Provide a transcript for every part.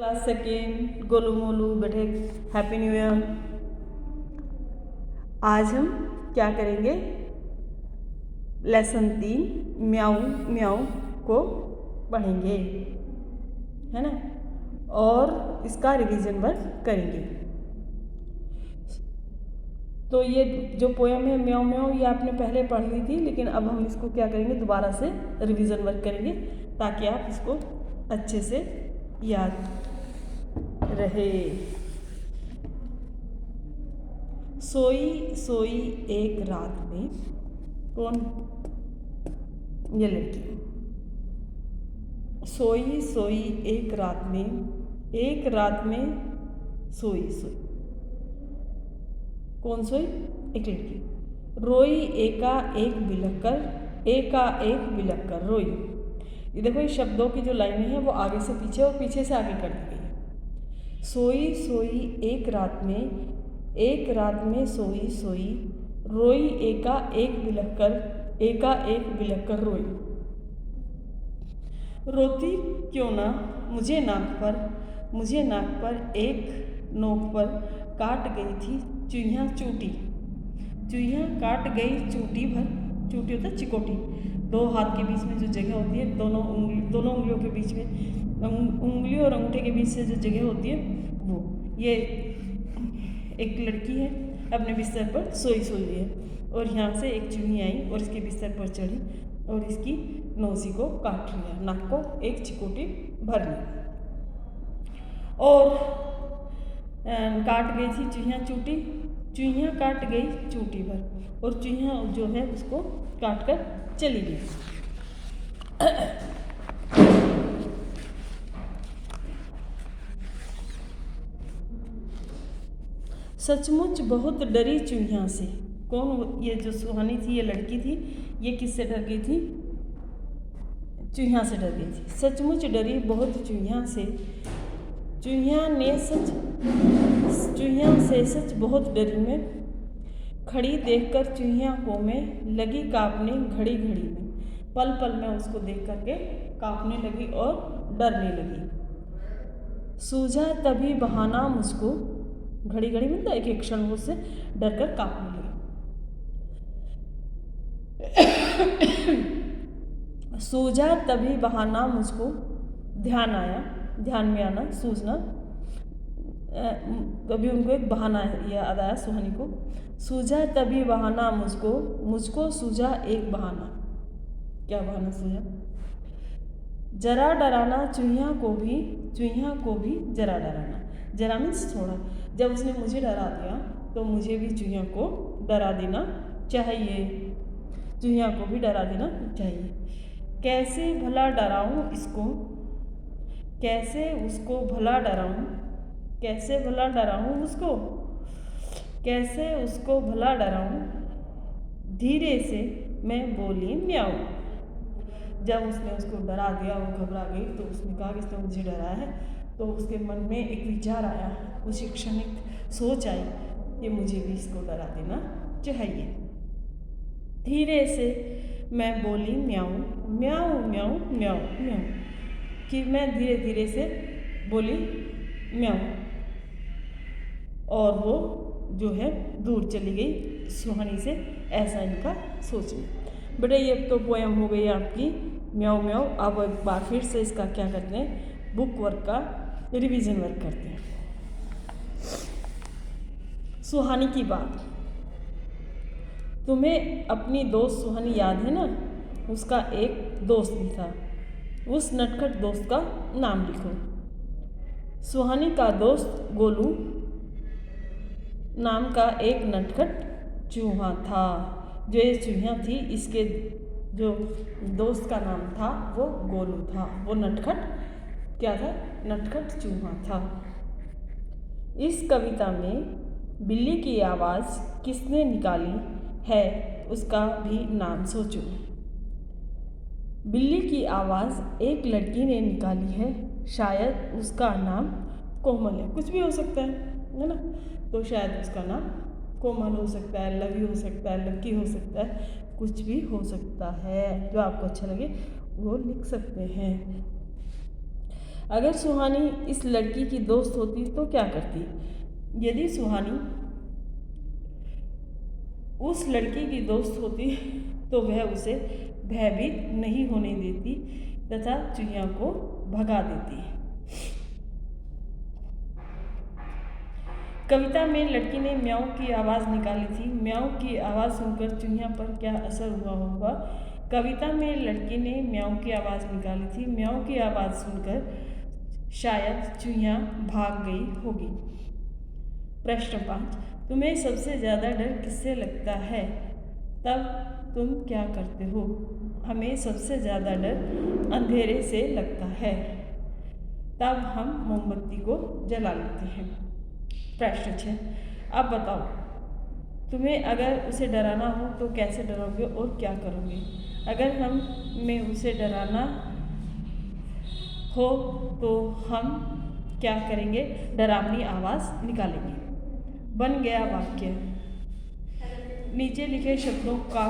Class second Golu Molu बेटे happy new year. आज हम क्या करेंगे, लेसन 3 म्याऊ म्याऊ को पढ़ेंगे, है ना, और इसका रिवीजन वर्क करेंगे। तो ये जो पोयम है म्याऊ म्याऊ, ये आपने पहले पढ़ ली थी, लेकिन अब हम इसको क्या करेंगे, दोबारा से रिवीजन वर्क करेंगे ताकि आप इसको अच्छे से याद रहे। सोई सोई एक रात में, कौन, ये लड़की। सोई सोई एक रात में, एक रात में सोई सोई, कौन सोई, एक लड़की। रोई एका एक बिलख कर, एका एक बिलख कर रोई। ये देखो, ये शब्दों की जो लाइनें हैं वो आगे से पीछे और पीछे से आगे कर दी गई है। सोई सोई एक रात में, एक रात में सोई सोई, रोई एका एक बिलख कर, एका एक बिलख कर रोई। रोती क्यों ना मुझे नाक पर एक नोक पर काट गई थी चुईयाँ चूटी। चुईयाँ काट गई चूटी भर, चूटी होता है चिकोटी, दो हाथ के बीच में जो जगह होती है, दोनों उंगलियों के बीच में, उंगलियों और अंगूठे के बीच से जो जगह होती है वो। ये एक लड़की है, अपने बिस्तर पर सोई सोई है, और यहाँ से एक चुईयाँ आई और इसके बिस्तर पर चढ़ी और इसकी नोज़ी को काट लिया, नाक को एक चिकोटी भर ली, और काट गई थी चुईयाँ चूटी। चुईयाँ काट गई चूटी भर, और चुईयाँ जो है उसको काट कर चली गई। सचमुच बहुत डरी चुईयाँ से। कौन, ये जो सुहानी थी, ये लड़की थी, ये किससे डर गई थी, चुईयाँ से डर गई थी। सचमुच डरी बहुत चुईयाँ से, चुईयाँ से सच बहुत डरी मैं, खड़ी देखकर चुईयाँ को मैं लगी काँपने घड़ी घड़ी में। पल पल में उसको देख करके काँपने लगी और डरने लगी। सूझा तभी बहाना मुझको, घड़ी घड़ी में एक एक क्षण वो उससे डर कर काँपने लगी। सूझा तभी बहाना मुझको, ध्यान आया, ध्यान में आना, सूझना, कभी उनको एक बहाना याद आया सुहानी को। सूझा तभी बहाना मुझको, मुझको सूझा एक बहाना। क्या बहाना सूझा, जरा डराना चुईयाँ को भी जरा डराना। जरा मीन्स थोड़ा, जब उसने मुझे डरा दिया तो मुझे भी चुईयाँ को डरा देना चाहिए, चुईयाँ को भी डरा देना चाहिए। कैसे भला डराऊँ इसको, कैसे उसको भला डराऊँ, कैसे भला डराऊँ उसको, कैसे उसको भला डराऊँ। धीरे से मैं बोली म्याऊँ। जब उसने उसको डरा दिया, वो घबरा गई, तो उसने कहा कि इसने मुझे डराया है, तो उसके मन में एक विचार आया, उसी क्षणिक सोच आई कि मुझे भी इसको डरा देना चाहिए। धीरे से मैं बोली म्याऊँ म्याऊँ म्याऊँ म्याऊँ म्याऊँ, कि मैं धीरे धीरे से बोली म्याऊँ, और वो जो है दूर चली गई सुहानी से। ऐसा इनका सोचना। बेटा ये तो पोयम हो गई आपकी म्याऊँ म्याऊँ। अब एक बार फिर से इसका क्या करते हैं, बुक वर्क का रिवीजन वर्क करते हैं। सुहानी की बात, तुम्हें अपनी दोस्त सुहानी याद है ना, उसका एक दोस्त भी था, उस नटखट दोस्त का नाम लिखो। सुहानी का दोस्त गोलू नाम का एक नटखट चूहा था। जो ये चूहिया थी, इसके जो दोस्त का नाम था वो गोलू था, वो नटखट क्या था, नटखट चूहा था। इस कविता में बिल्ली की आवाज़ किसने निकाली है, उसका भी नाम सोचो। बिल्ली की आवाज़ एक लड़की ने निकाली है, शायद उसका नाम कोमल है। कुछ भी हो सकता है ना, तो शायद उसका नाम कोमल हो सकता है, लवी हो सकता है, लक्की हो सकता है, कुछ भी हो सकता है। जो आपको अच्छा लगे वो लिख सकते हैं। अगर सुहानी इस लड़की की दोस्त होती तो क्या करती? यदि सुहानी उस लड़की की दोस्त होती तो वह उसे भयभीत नहीं होने देती तथा चुहिया को भगा देती। कविता में लड़की ने म्याऊं की आवाज़ निकाली थी। म्याऊं की आवाज़ सुनकर चुहिया पर क्या असर हुआ होगा? कविता में लड़की ने म्याऊं की आवाज़ निकाली थी। म्याऊं की आवाज़ सुनकर शायद चुहिया भाग गई होगी। प्रश्न 5, तुम्हें सबसे ज़्यादा डर किससे लगता है? तब तुम क्या करते हो? हमें सबसे ज़्यादा डर अंधेरे से लगता है। तब हम मोमबत्ती को जला लेते हैं। प्रश्न 6, अब बताओ, तुम्हें अगर उसे डराना हो तो कैसे डरोगे और क्या करोगे? अगर हमें उसे डराना हो तो हम क्या करेंगे? डरावनी आवाज़ निकालेंगे। बन गया वाक्य। नीचे लिखे शब्दों का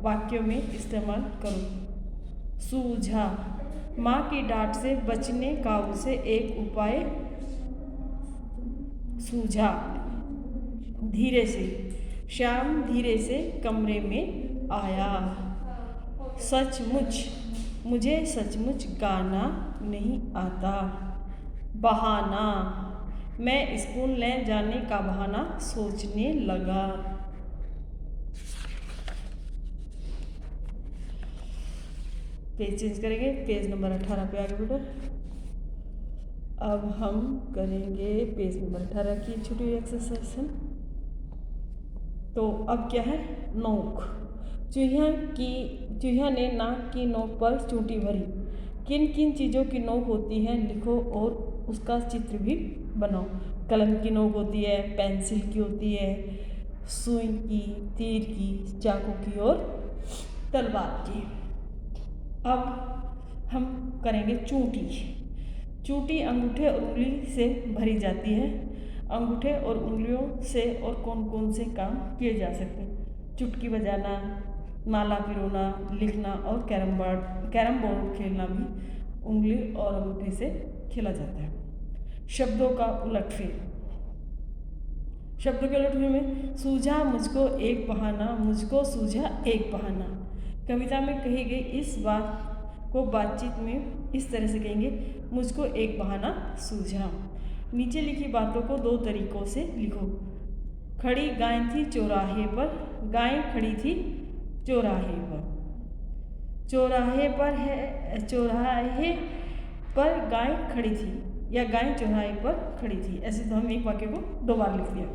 वाक्यों में इस्तेमाल करो। सूझा, माँ की डांट से बचने का उसे एक उपाय सूझा। धीरे से, श्याम धीरे से कमरे में आया। सचमुच, मुझे सचमुच गाना नहीं आता। बहाना, मैं स्कूल न जाने का बहाना सोचने लगा। पेज चेंज करेंगे, पेज नंबर 18 पे आगे बेटा। अब हम करेंगे पेज नंबर 18 की छोटी एक्सरसाइज। तो अब क्या है? नोक। चूहिया ने नाक की नोक पर चूंटी भरी। किन किन चीज़ों की नोक होती है लिखो और उसका चित्र भी बनाओ। कलम की नोक होती है, पेंसिल की होती है, सुई की, तीर की, चाकू की और तलवार की। अब हम करेंगे चूंटी। चूंटी अंगूठे और उंगली से भरी जाती है। अंगूठे और उंगलियों से और कौन कौन से काम किए जा सकते हैं? चुटकी बजाना, माला पिरोना, लिखना और कैरम बोर्ड खेलना भी उंगली और अंगूठे से खेला जाता है। शब्दों का उलटफेर। शब्दों के उलटफेर में सूझा मुझको एक बहाना, मुझको सूझा एक बहाना। कविता में कही गई इस बात को बातचीत में इस तरह से कहेंगे, मुझको एक बहाना सूझा। नीचे लिखी बातों को दो तरीकों से लिखो। खड़ी गाय थी चौराहे पर। गाय खड़ी थी चौराहे पर। चौराहे पर गाय खड़ी थी या गाय चौराहे पर खड़ी थी। ऐसे तो हम एक वाक्य को दो बार लिख दिया।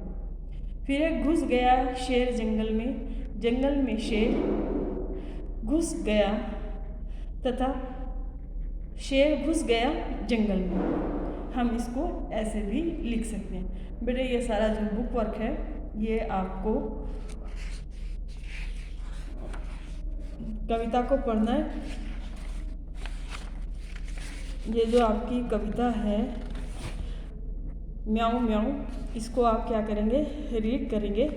फिर है घुस गया शेर जंगल में। जंगल में शेर घुस गया तथा शेर घुस गया जंगल में। हम इसको ऐसे भी लिख सकते हैं। बेटे ये सारा जो बुक वर्क है ये आपको कविता को पढ़ना है। ये जो आपकी कविता है म्याऊं म्याऊं, इसको आप क्या करेंगे? रीड करेंगे।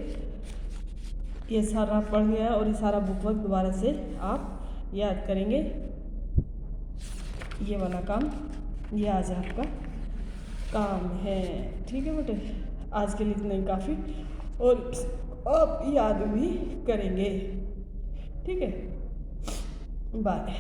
ये सारा पढ़ गया और ये सारा बुक वर्क दोबारा से आप याद करेंगे। ये वाला काम ये आज आपका काम है। ठीक है बेटे, आज के लिए इतना ही काफ़ी और आप याद भी करेंगे। ठीक है, बाय।